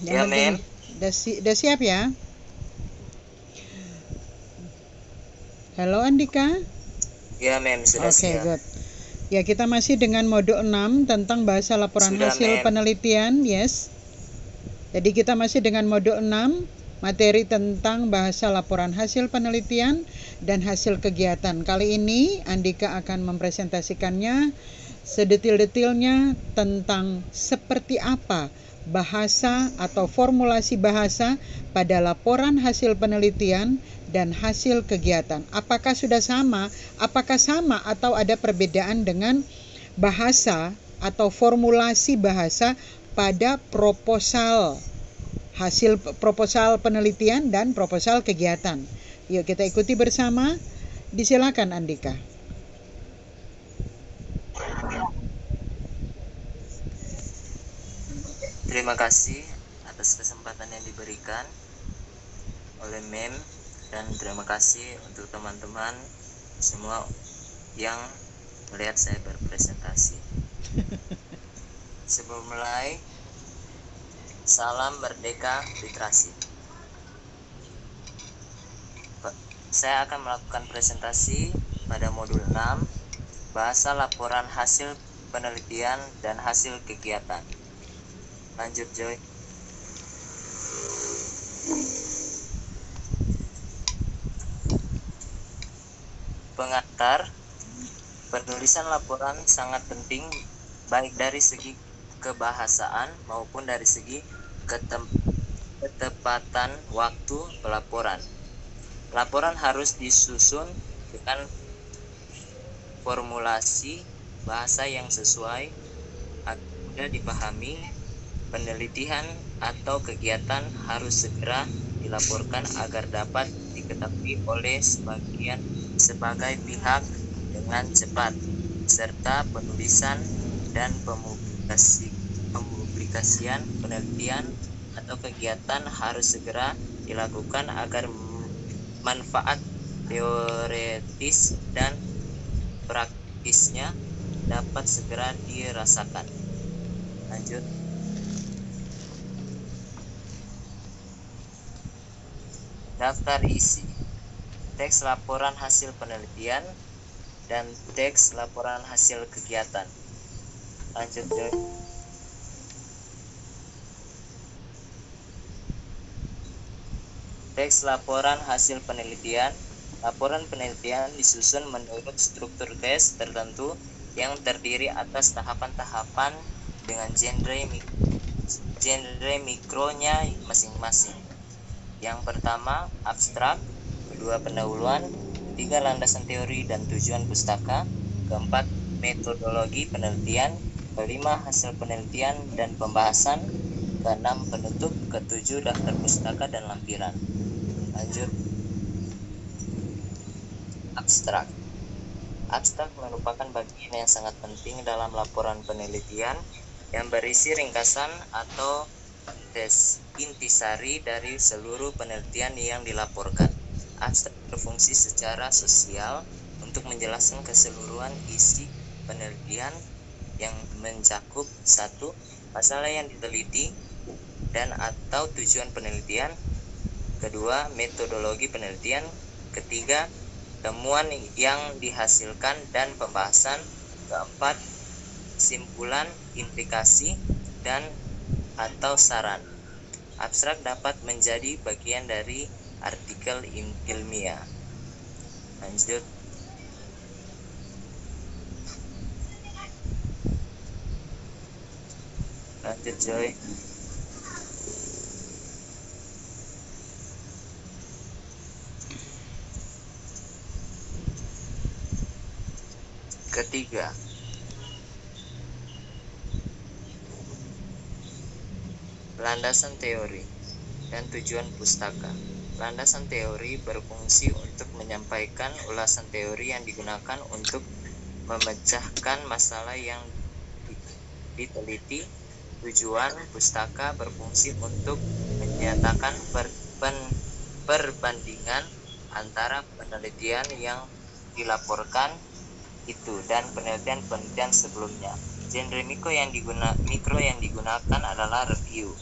Yang Ya, penting Mem. udah siap ya. Halo Andika. Ya, Mem, sudah Oke, siap. good. Ya, kita masih dengan modul 6 tentang bahasa laporan Sudah, hasil Mem. penelitian, yes. Jadi kita masih dengan modul 6, materi tentang bahasa laporan hasil penelitian dan hasil kegiatan. Kali ini Andika akan mempresentasikannya sedetil-detilnya tentang seperti apa bahasa atau formulasi bahasa pada laporan hasil penelitian dan hasil kegiatan. Apakah sudah sama? Apakah sama atau ada perbedaan dengan bahasa atau formulasi bahasa pada proposal, hasil proposal penelitian dan proposal kegiatan. Yuk kita ikuti bersama. Disilakan Andika. Terima kasih atas kesempatan yang diberikan oleh Mem, dan terima kasih untuk teman-teman semua yang melihat saya berpresentasi. Sebelum mulai, salam merdeka literasi. Saya akan melakukan presentasi pada modul 6, bahasa laporan hasil penelitian dan hasil kegiatan. Lanjut, Joy. Pengantar, penulisan laporan sangat penting baik dari segi kebahasaan maupun dari segi ketepatan waktu pelaporan. Laporan harus disusun dengan formulasi bahasa yang sesuai agar mudah dipahami. Penelitian atau kegiatan harus segera dilaporkan agar dapat diketahui oleh sebagai pihak dengan cepat, serta penulisan dan pempublikasian penelitian atau kegiatan harus segera dilakukan agar manfaat teoretis dan praktisnya dapat segera dirasakan. Lanjut. Daftar isi, teks laporan hasil penelitian dan teks laporan hasil kegiatan. Lanjut, Joy. Teks laporan hasil penelitian. Laporan penelitian disusun menurut struktur teks tertentu yang terdiri atas tahapan-tahapan dengan genre mikronya masing-masing. Yang pertama, abstrak. Kedua, pendahuluan. Tiga, landasan teori dan tujuan pustaka. Keempat, metodologi penelitian. Kelima, hasil penelitian dan pembahasan. Keenam, penutup. Ketujuh, daftar pustaka dan lampiran. Lanjut. Abstrak. Abstrak merupakan bagian yang sangat penting dalam laporan penelitian yang berisi ringkasan atau intisari dari seluruh penelitian yang dilaporkan. Abstrak berfungsi secara sosial untuk menjelaskan keseluruhan isi penelitian yang mencakup 1. Masalah yang diteliti dan atau tujuan penelitian. Kedua, metodologi penelitian. Ketiga, temuan yang dihasilkan dan pembahasan. Keempat, kesimpulan, implikasi, dan atau saran. Abstrak dapat menjadi bagian dari artikel ilmiah. Lanjut. Lanjut, Joy. Ketiga, landasan teori dan tujuan pustaka. Landasan teori berfungsi untuk menyampaikan ulasan teori yang digunakan untuk memecahkan masalah yang diteliti. Tujuan pustaka berfungsi untuk menyatakan perbandingan antara penelitian yang dilaporkan itu dan penelitian sebelumnya. Genre mikro yang digunakan adalah review.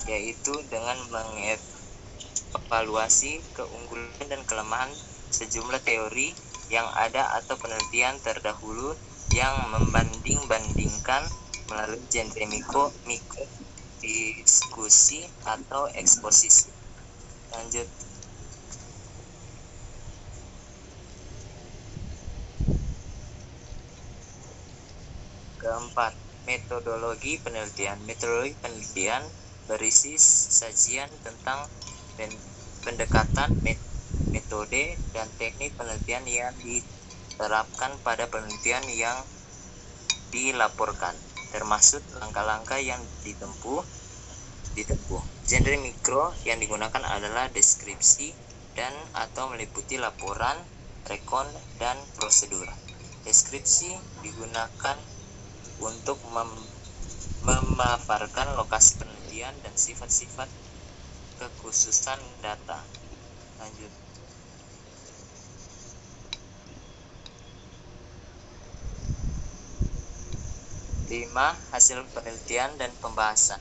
yaitu dengan mengevaluasi keunggulan dan kelemahan sejumlah teori yang ada atau penelitian terdahulu yang membanding-bandingkan melalui genre mikro, diskusi atau eksposisi. Lanjut. Keempat, metodologi penelitian. Metodologi penelitian berisi sajian tentang pendekatan, metode, dan teknik penelitian yang diterapkan pada penelitian yang dilaporkan, termasuk langkah-langkah yang ditempuh. Genre mikro yang digunakan adalah deskripsi dan atau meliputi laporan, rekon, dan prosedur. Deskripsi digunakan untuk memaparkan lokasi penelitian dan sifat-sifat kekhususan data. Lanjut. Lima, hasil penelitian dan pembahasan.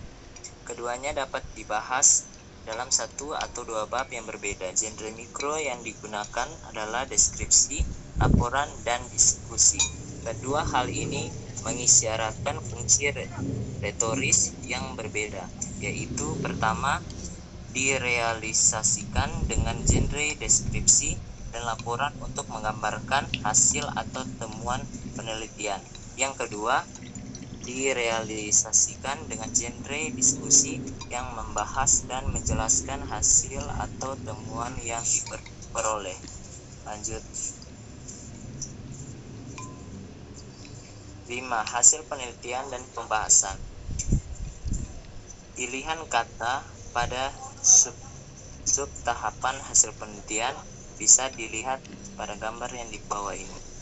Keduanya dapat dibahas dalam satu atau dua bab yang berbeda. Genre mikro yang digunakan adalah deskripsi, laporan, dan diskusi. Kedua hal ini mengisyaratkan fungsi retoris yang berbeda, yaitu pertama, direalisasikan dengan genre deskripsi dan laporan untuk menggambarkan hasil atau temuan penelitian. Yang kedua, direalisasikan dengan genre diskusi yang membahas dan menjelaskan hasil atau temuan yang diperoleh. Lanjut. 5. Hasil penelitian dan pembahasan. Pilihan kata pada sub tahapan hasil penelitian bisa dilihat pada gambar yang di bawah ini.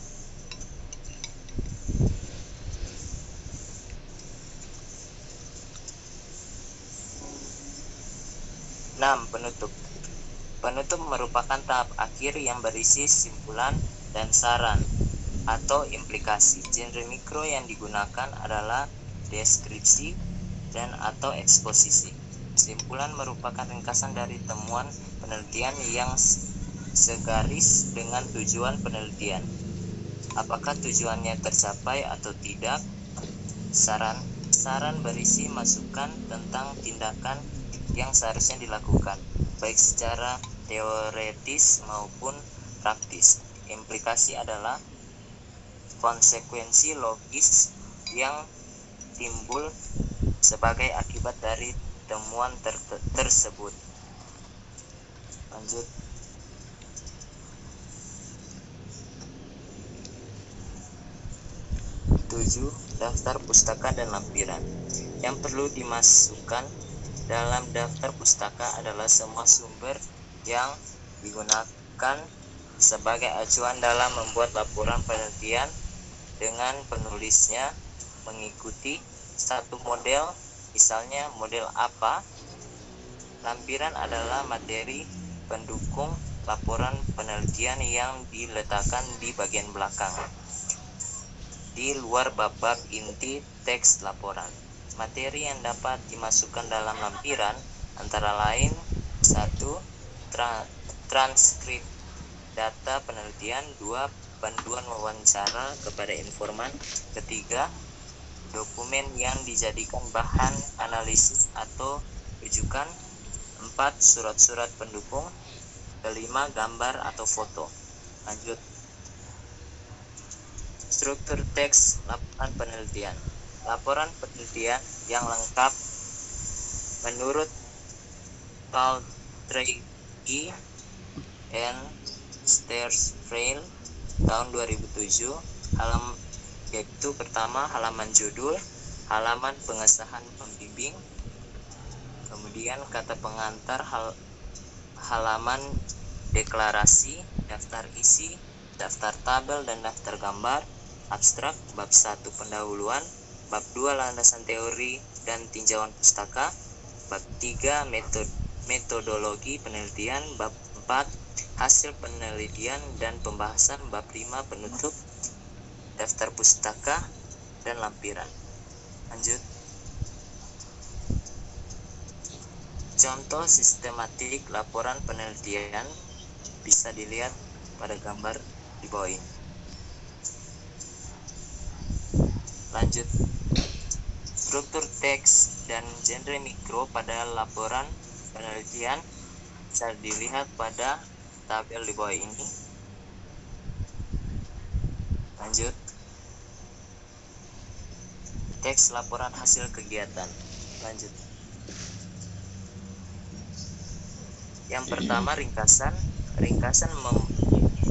Penutup. Penutup merupakan tahap akhir yang berisi simpulan dan saran atau implikasi. Genre mikro yang digunakan adalah deskripsi dan atau eksposisi. Simpulan merupakan ringkasan dari temuan penelitian yang segaris dengan tujuan penelitian. Apakah tujuannya tercapai atau tidak? Saran berisi masukan tentang tindakan yang seharusnya dilakukan, baik secara teoretis maupun praktis. Implikasi adalah konsekuensi logis yang timbul sebagai akibat dari temuan tersebut. Lanjut. Daftar pustaka dan lampiran. Yang perlu dimasukkan dalam daftar pustaka adalah semua sumber yang digunakan sebagai acuan dalam membuat laporan penelitian dengan penulisnya mengikuti satu model, misalnya model apa. Lampiran adalah materi pendukung laporan penelitian yang diletakkan di bagian belakang, di luar bab-bab inti teks laporan. Materi yang dapat dimasukkan dalam lampiran antara lain 1. Transkrip data penelitian. 2. Panduan wawancara kepada informan. 3. Dokumen yang dijadikan bahan analisis atau rujukan. 4. Surat-surat pendukung. 5. Gambar atau foto. Lanjut. Struktur teks laporan penelitian. Laporan penelitian yang lengkap menurut Paltregi and Stersfeld tahun 2007, yaitu pertama halaman judul, halaman pengesahan pembimbing, kemudian kata pengantar, halaman deklarasi, daftar isi, daftar tabel dan daftar gambar, abstrak, bab 1 pendahuluan, bab 2 landasan teori dan tinjauan pustaka, bab 3 metodologi penelitian, bab 4 hasil penelitian dan pembahasan, bab 5 penutup, daftar pustaka dan lampiran. Lanjut. Contoh sistematik laporan penelitian bisa dilihat pada gambar di bawah ini. Lanjut, struktur teks dan genre mikro pada laporan penelitian bisa dilihat pada tabel di bawah ini. Lanjut, teks laporan hasil kegiatan. Lanjut. Yang pertama, ringkasan. Ringkasan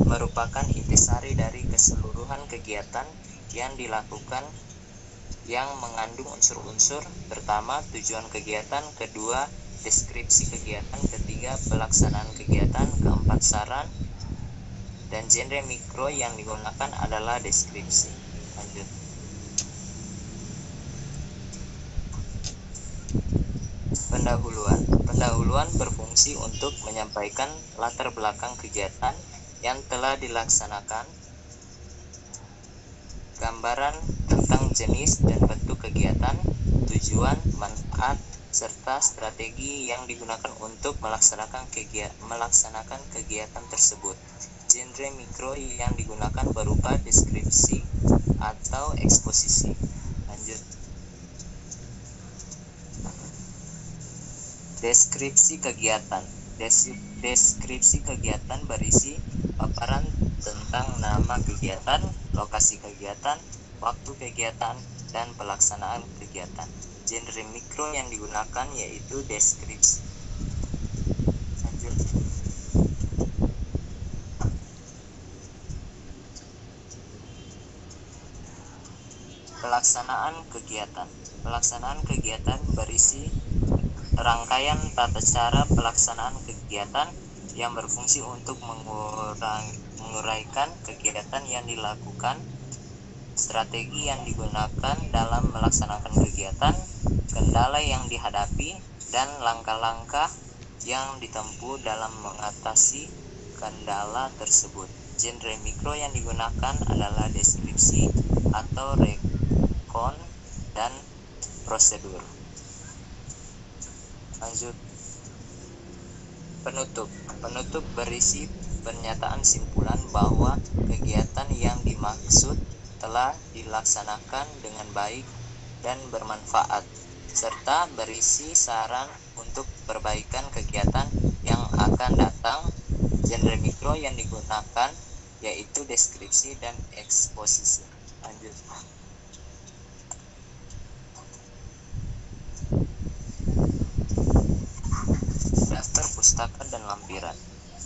merupakan intisari dari keseluruhan kegiatan yang dilakukan yang mengandung unsur-unsur. Pertama, tujuan kegiatan. Kedua, deskripsi kegiatan. Ketiga, pelaksanaan kegiatan. Keempat, saran. Dan genre mikro yang digunakan adalah deskripsi. Lanjut. Pendahuluan. Pendahuluan berfungsi untuk menyampaikan latar belakang kegiatan yang telah dilaksanakan, gambaran tentang jenis dan bentuk kegiatan, tujuan, manfaat, serta strategi yang digunakan untuk melaksanakan kegiatan tersebut. Genre mikro yang digunakan berupa deskripsi atau eksposisi. Lanjut. Deskripsi kegiatan. Deskripsi kegiatan berisi paparan tentang nama kegiatan, lokasi kegiatan, waktu kegiatan, dan pelaksanaan kegiatan. Genre mikro yang digunakan yaitu deskripsi. Lanjut. Pelaksanaan kegiatan. Pelaksanaan kegiatan berisi rangkaian tata cara pelaksanaan kegiatan yang berfungsi untuk menguraikan kegiatan yang dilakukan, strategi yang digunakan dalam melaksanakan kegiatan, kendala yang dihadapi, dan langkah-langkah yang ditempuh dalam mengatasi kendala tersebut. Genre mikro yang digunakan adalah deskripsi atau rekon dan prosedur. Lanjut. Penutup. Penutup berisi pernyataan simpulan bahwa kegiatan yang dimaksud telah dilaksanakan dengan baik dan bermanfaat, serta berisi saran untuk perbaikan kegiatan yang akan datang. Genre mikro yang digunakan yaitu deskripsi dan eksposisi. Lanjut. Daftar pustaka dan lampiran.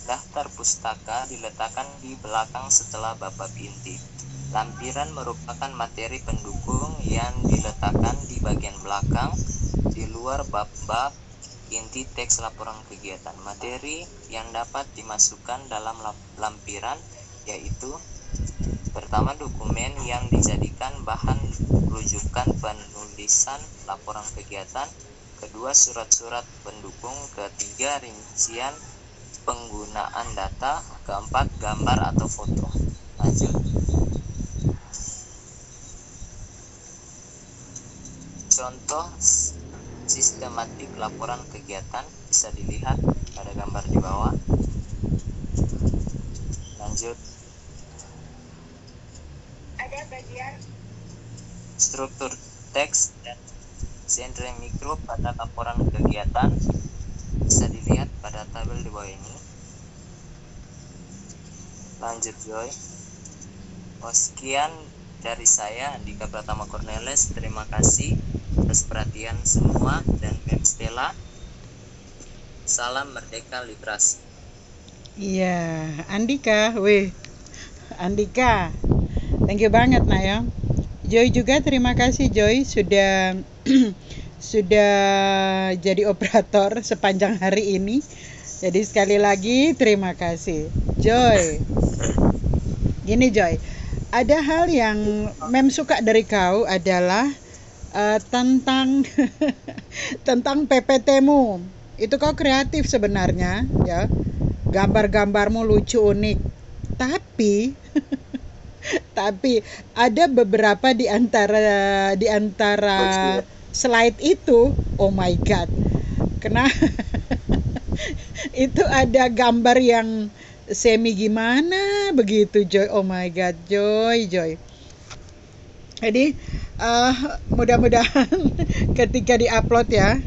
Daftar pustaka diletakkan di belakang setelah bab inti. Lampiran merupakan materi pendukung yang diletakkan di bagian belakang di luar bab-bab inti teks laporan kegiatan. Materi yang dapat dimasukkan dalam lampiran yaitu: pertama, dokumen yang dijadikan bahan rujukan penulisan laporan kegiatan. Kedua, surat-surat pendukung. Ketiga, rincian penggunaan data. Keempat, gambar atau foto. Lanjut. Contoh sistematik laporan kegiatan bisa dilihat pada gambar di bawah. Lanjut. Ada bagian Struktur teks dan genre mikro pada laporan kegiatan bisa dilihat pada tabel di bawah ini. Lanjut, Joy. Sekian dari saya, Andika Pratama Cornelis. Terima kasih atas perhatian semua, dan Mem Stella. Salam Merdeka Literasi. Iya, Andika, Andika, thank you banget nak ya. Joy juga terima kasih Joy sudah sudah jadi operator sepanjang hari ini. Jadi sekali lagi terima kasih Joy. Gini Joy, ada hal yang Mem suka dari kau adalah tentang tentang PPT-mu. Itu kau kreatif sebenarnya ya. Gambar-gambarmu lucu, unik. Tapi ada beberapa di antara slide itu, oh my god. Kena itu ada gambar yang semi gimana begitu, Joy. Oh my god, Joy. Jadi mudah-mudahan ketika diupload ya,